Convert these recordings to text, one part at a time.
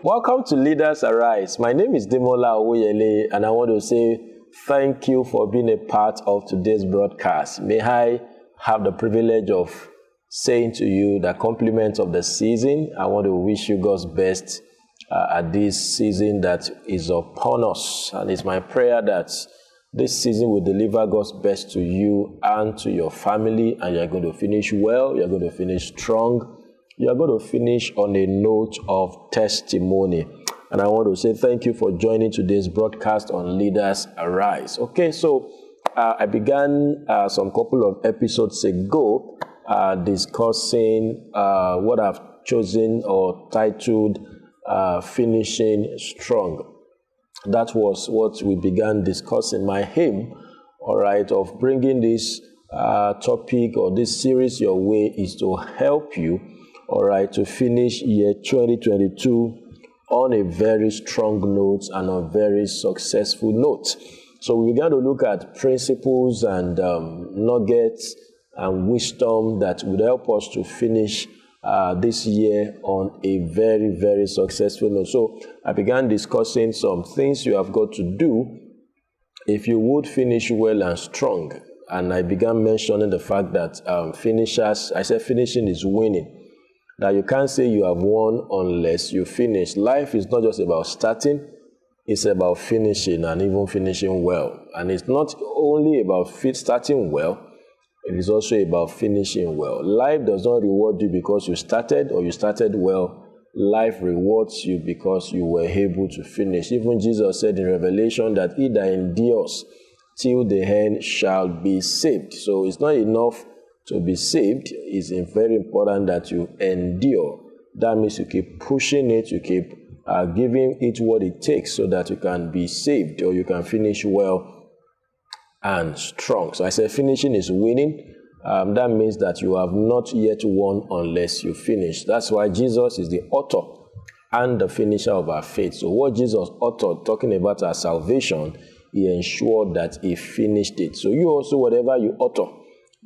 Welcome to Leaders Arise. My name is Demola Awoyele, and I want to say thank you for being a part of today's broadcast. May I have the privilege of saying to you the compliments of the season. I want to wish you God's best at this season that is upon us. And it's my prayer that this season will deliver God's best to you and to your family, and you're going to finish well, you're going to finish strong. You are going to finish on a note of testimony. And I want to say thank you for joining today's broadcast on Leaders Arise. Okay, so I began some couple of episodes ago discussing what I've chosen or titled Finishing Strong. That was what we began discussing. My aim, all right, of bringing this topic or this series your way is to help you, all right, to finish year 2022 on a very strong note and a very successful note. So we began to look at principles and nuggets and wisdom that would help us to finish this year on a very, very successful note. So I began discussing some things you have got to do if you would finish well and strong. And I began mentioning the fact that finishing is winning. That you can't say you have won unless you finish. Life is not just about starting, it's about finishing and even finishing well. And it's not only about starting well, it is also about finishing well. Life does not reward you because you started or you started well. Life rewards you because you were able to finish. Even Jesus said in Revelation that he that endures till the end shall be saved. So it's not enough to be saved. It's very important that you endure. That means you keep pushing it, you keep giving it what it takes so that you can be saved or you can finish well and strong. So I said finishing is winning. That means that you have not yet won unless you finish. That's why Jesus is the author and the finisher of our faith. So what Jesus authored, talking about our salvation, he ensured that he finished it. So you also, whatever you author,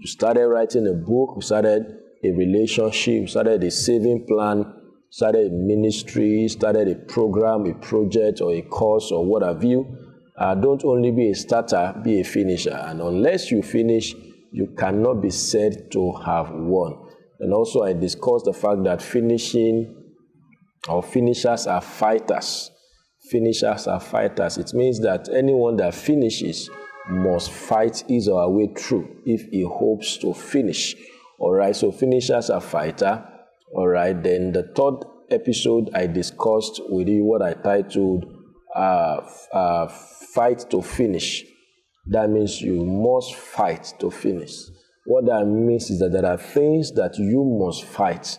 you started writing a book, you started a relationship, you started a saving plan, started a ministry, started a program, a project, or a course, or what have you. Don't only be a starter, be a finisher. And unless you finish, you cannot be said to have won. And also I discussed the fact that finishing or finishers are fighters. Finishers are fighters. It means that anyone that finishes must fight his or her way through if he hopes to finish. All right, so finishers are fighter. All right, then the third episode I discussed with you what I titled Fight to Finish. That means you must fight to finish. What that means is that there are things that you must fight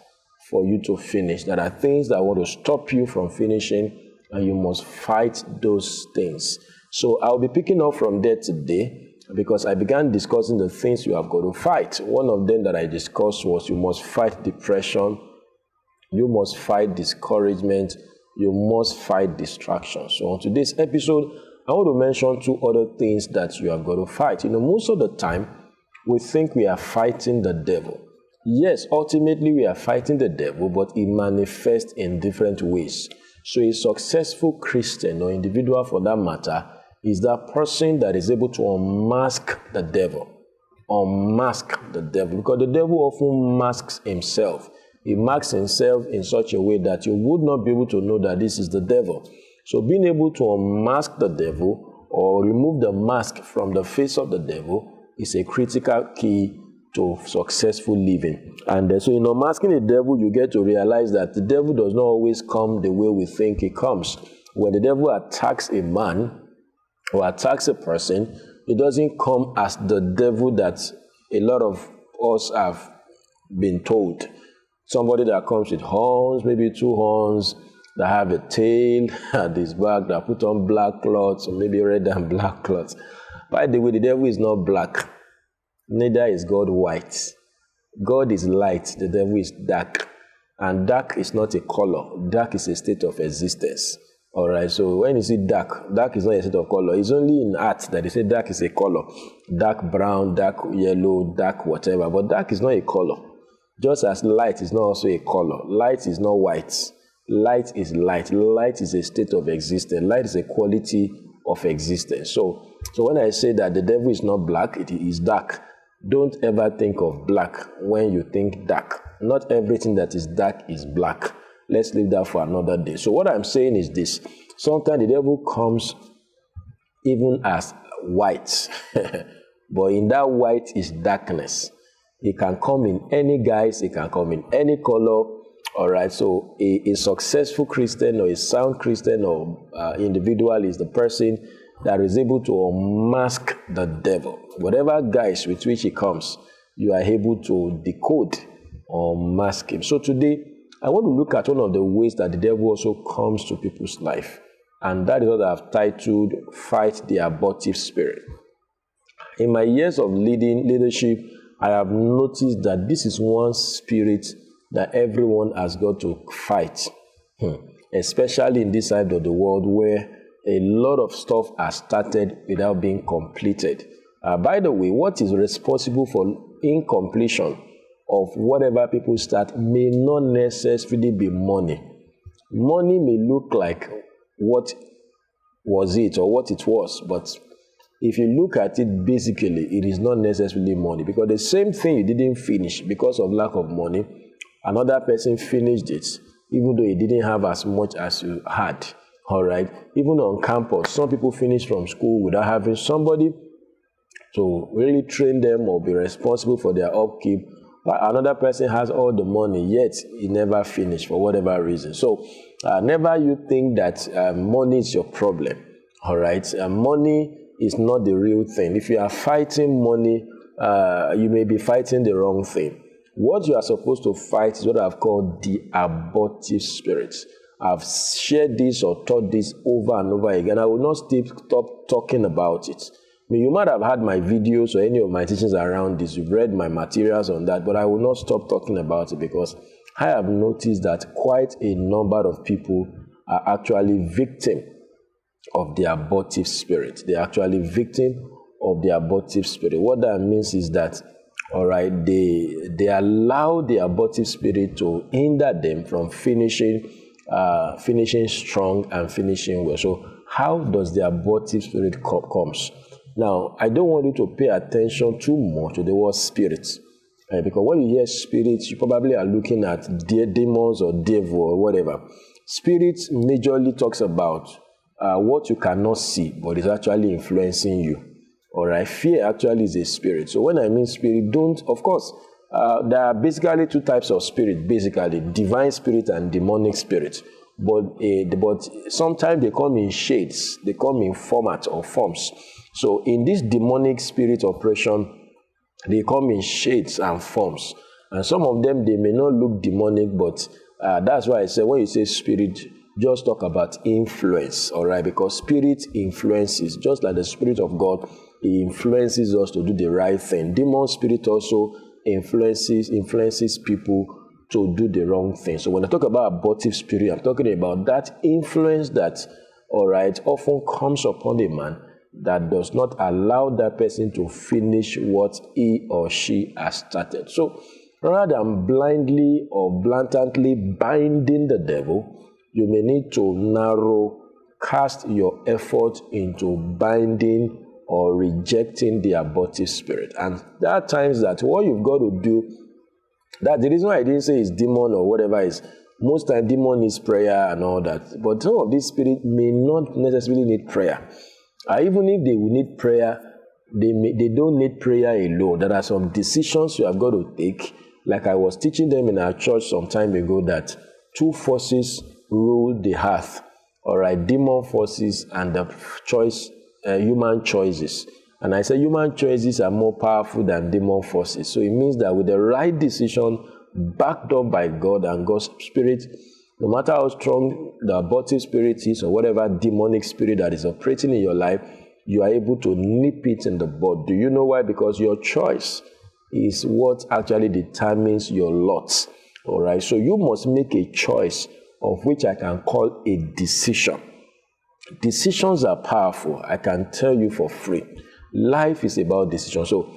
for you to finish. There are things that want to stop you from finishing, and you must fight those things. So I'll be picking up from there today because I began discussing the things you have got to fight. One of them that I discussed was you must fight depression, you must fight discouragement, you must fight distraction. So on today's episode, I want to mention two other things that you have got to fight. Most of the time, we think we are fighting the devil. Yes, ultimately we are fighting the devil, but it manifests in different ways. So a successful Christian or individual for that matter is that person that is able to unmask the devil. Unmask the devil. Because the devil often masks himself. He masks himself in such a way that you would not be able to know that this is the devil. So being able to unmask the devil or remove the mask from the face of the devil is a critical key to successful living. And so in unmasking the devil, you get to realize that the devil does not always come the way we think he comes. When the devil attacks a man or attacks a person, it doesn't come as the devil that a lot of us have been told. Somebody that comes with horns, maybe 2 horns, that have a tail at his back, that put on black cloths, or maybe red and black cloths. By the way, the devil is not black. Neither is God white. God is light. The devil is dark. And dark is not a color. Dark is a state of existence. All right, so when you see dark, dark is not a state of color. It's only in art that they say dark is a color. Dark brown, dark yellow, dark whatever. But dark is not a color. Just as light is not also a color. Light is not white. Light is light. Light is a state of existence. Light is a quality of existence. So when I say that the devil is not black, it is dark. Don't ever think of black when you think dark. Not everything that is dark is black. Let's leave that for another day. So what I'm saying is this. Sometimes the devil comes even as white. But in that white is darkness. It can come in any guise. It can come in any color. All right. So a successful Christian or a sound Christian or individual is the person that is able to unmask the devil. Whatever guise with which he comes, you are able to decode or mask him. So today, I want to look at one of the ways that the devil also comes to people's life. And that is what I've titled, Fight the Abortive Spirit. In my years of leadership, I have noticed that this is one spirit that everyone has got to fight. Especially in this side of the world where a lot of stuff has started without being completed. By the way, what is responsible for incompletion of whatever people start may not necessarily be money. Money may look like what was it or what it was, but if you look at it basically, it is not necessarily money, because the same thing you didn't finish because of lack of money, another person finished it, even though he didn't have as much as you had. All right. Even on campus, some people finish from school without having somebody to really train them or be responsible for their upkeep. Another person has all the money, yet he never finished for whatever reason. So never you think that money is your problem. All right. Money is not the real thing. If you are fighting money, you may be fighting the wrong thing. What you are supposed to fight is what I've called the abortive spirit. I've shared this or taught this over and over again. I will not stop talking about it. I mean, you might have had my videos or any of my teachings around this. You've read my materials on that, but I will not stop talking about it because I have noticed that quite a number of people are actually victim of the abortive spirit. They're actually victim of the abortive spirit. What that means is that, all right, they allow the abortive spirit to hinder them from finishing strong and finishing well. So how does the abortive spirit comes? Now, I don't want you to pay attention too much to the word spirit. Because when you hear spirits, you probably are looking at demons or devil or whatever. Spirit majorly talks about what you cannot see, but is actually influencing you. All right, fear actually is a spirit. So when I mean spirit, of course, there are basically two types of spirit, basically, divine spirit and demonic spirit. But sometimes they come in shades, they come in format or forms. So in this demonic spirit operation, they come in shades and forms. And some of them, they may not look demonic, but that's why I say when you say spirit, just talk about influence, all right? Because spirit influences, just like the Spirit of God, it influences us to do the right thing. Demon spirit also influences people to do the wrong thing. So when I talk about abortive spirit, I'm talking about that influence that, all right, often comes upon a man that does not allow that person to finish what he or she has started. So rather than blindly or blatantly binding the devil, you may need to cast your effort into binding or rejecting the abortive spirit. And there are times that what you've got to do, that the reason why I didn't say it's demon or whatever is, most time demon needs prayer and all that. But some of these spirits may not necessarily need prayer. Even if they will need prayer, they don't need prayer alone. There are some decisions you have got to take. Like I was teaching them in our church some time ago that two forces rule the earth. All right, demon forces and the human choices. And I say human choices are more powerful than demon forces. So it means that with the right decision, backed up by God and God's Spirit, no matter how strong the abortive spirit is or whatever demonic spirit that is operating in your life, you are able to nip it in the bud. Do you know why? Because your choice is what actually determines your lot. All right. So you must make a choice of which I can call a decision. Decisions are powerful. I can tell you for free. Life is about decisions. So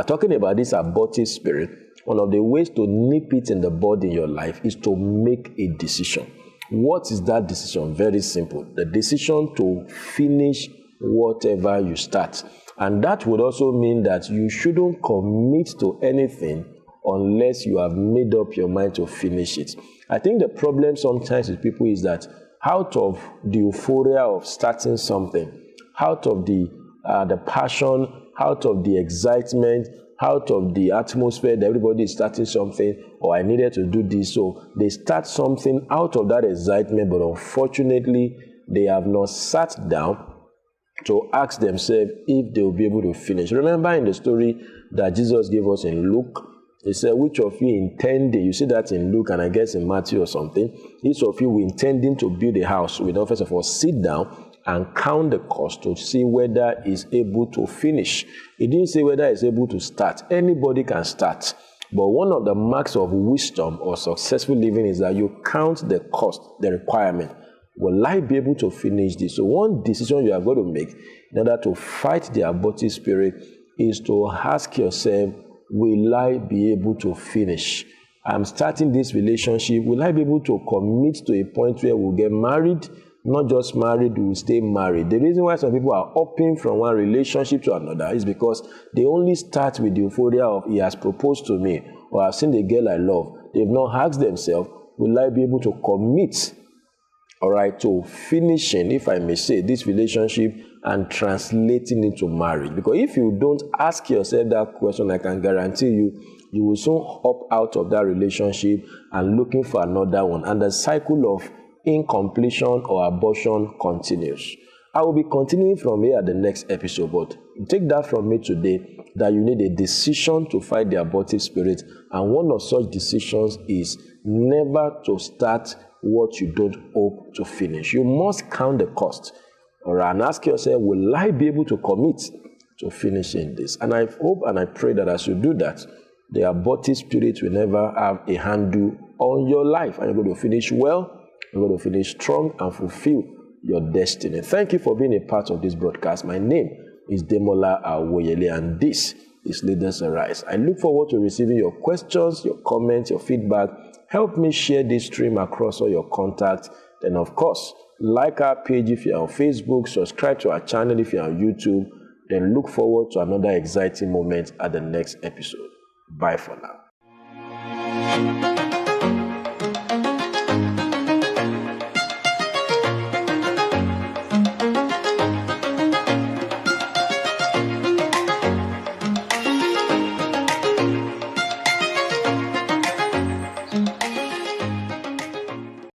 talking about this abortive spirit, one of the ways to nip it in the bud in your life is to make a decision. What is that decision? Very simple. The decision to finish whatever you start. And that would also mean that you shouldn't commit to anything unless you have made up your mind to finish it. I think the problem sometimes with people is that out of the euphoria of starting something, out of the passion, out of the excitement, out of the atmosphere that everybody is starting something, or I needed to do this, so they start something out of that excitement, but unfortunately, they have not sat down to ask themselves if they will be able to finish. Remember in the story that Jesus gave us in Luke, he said, which of you intending, you see that in Luke and I guess in Matthew or something, each of you intending to build a house, will first of all sit down and count the cost to see whether he's able to finish. He didn't say whether he's able to start. Anybody can start. But one of the marks of wisdom or successful living is that you count the cost, the requirement. Will I be able to finish this? So one decision you are going to make in order to fight the abortive spirit is to ask yourself, will I be able to finish? I'm starting this relationship. Will I be able to commit to a point where we'll get married? Not just married, we'll stay married. The reason why some people are hopping from one relationship to another is because they only start with the euphoria of he has proposed to me or I've seen the girl I love. They've not asked themselves, will I be able to commit, all right, to finishing, if I may say, this relationship and translating into marriage? Because if you don't ask yourself that question, I can guarantee you will soon hop out of that relationship and looking for another one. And the cycle of incompletion or abortion continues. I will be continuing from here at the next episode, but take that from me today that you need a decision to fight the abortive spirit. And one of such decisions is never to start what you don't hope to finish. You must count the cost, all right, and ask yourself, will I be able to commit to finishing this? And I hope and I pray that as you do that, the abortive spirit will never have a handle on your life, and you're going to finish well, you're going to finish strong and fulfill your destiny. Thank you for being a part of this broadcast. My name is Demola Awoyele, and this is Leaders Arise. I look forward to receiving your questions, your comments, your feedback. Help me share this stream across all your contacts. Then, of course, like our page if you're on Facebook, subscribe to our channel if you're on YouTube. Then look forward to another exciting moment at the next episode. Bye for now.